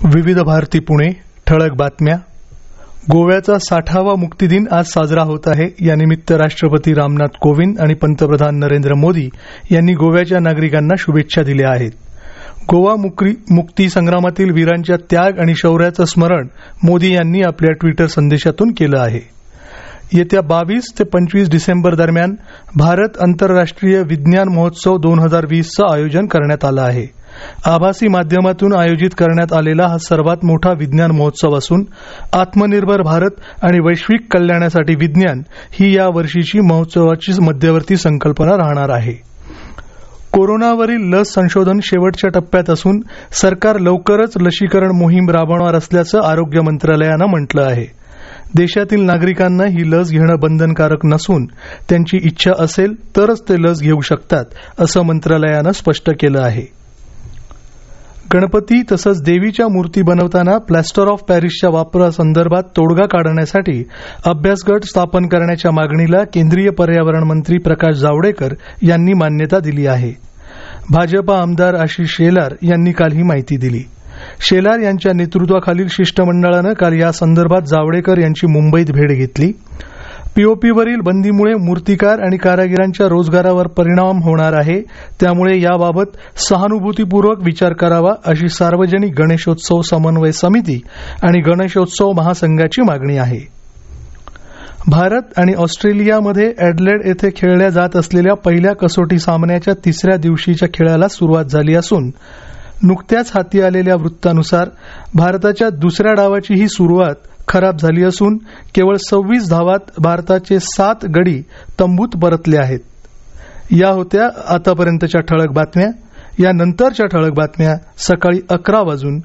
विविध भारती पुणे ठळक बातम्या. गोव्याचा 60वा मुक्तीदिन आज साजरा होत आहे. यानिमित्त राष्ट्रपती रामनाथ कोविंद आणि पंतप्रधान नरेंद्र मोदी यांनी गोव्याच्या नागरिकांना शुभेच्छा दिल्या आहेत. गोवा मुक्ती संग्रामातील वीरांच्या त्याग आणि शौर्याचं स्मरण मोदी यांनी आपल्या ट्विटर संदेशातून केलं आहे. येत्या 22 ते 25 डिसेंबर दरम्यान भारत आंतरराष्ट्रीय विज्ञान महोत्सव 2020चं आयोजन करण्यात आलं आहे. आभासी माध्यमातून आयोजित करण्यात आलेला हा सर्वात मोठा विज्ञान महोत्सव असून आत्मनिर्भर भारत आणि वैश्विक कल्याणासाठी विज्ञान ही या वर्षीची महोत्सवाची मध्यवर्ती संकल्पना राहणार आहे. कोरोनावरील लस संशोधन शेवटच्या टप्प्यात असून सरकार लवकरच लशीकरण मोहीम राबवणार असल्याचं आरोग्य मंत्रालयानं म्हटलं आहे. देशातील नागरिकांना ही लस घेणं बंधनकारक नसून त्यांची इच्छा असेल तरच ते लस घेऊ शकतात, असं मंत्रालयानं स्पष्ट केलं आहे. गणपती तसंच देवीच्या मूर्ती बनवताना प्लॅस्टर ऑफ पॅरिसच्या वापरासंदर्भात तोडगा काढण्यासाठी अभ्यासगट स्थापन करण्याच्या मागणीला केंद्रीय पर्यावरण मंत्री प्रकाश जावडेकर यांनी मान्यता दिली आहे. भाजपा आमदार आशिष शेलार यांनी काल ही माहिती दिली. शेलार यांच्या नेतृत्वाखालील शिष्टमंडळानं काल या संदर्भात जावडेकर यांची मुंबईत भेट घेतली. पीओपीवरील बंदीमुळे मूर्तिकार आणि कारागिरांच्या रोजगारावर परिणाम होणार आहे, त्यामुळे याबाबत सहानुभूतीपूर्वक विचार करावा अशी सार्वजनिक गणेशोत्सव समन्वय समिती आणि गणेशोत्सव महासंघाची मागणी आहे. भारत आणि ऑस्ट्रेलियामध्ये ॲडलेड येथे खेळल्या जात असलेल्या पहिल्या कसोटी सामन्याच्या तिसऱ्या दिवशीच्या खेळाला सुरुवात झाली असून नुकत्याच हाती आलेल्या वृत्तानुसार भारताच्या दुसऱ्या डावाची ही सुरुवात खराब झाली असून केवळ 26 धावात भारताचे 7 गडी तंबूत परतले आहेत. या होत्या आतापर्यंतच्या ठळक बातम्या. या नंतरच्या ठळक बातम्या सकाळी 11:58 वाजून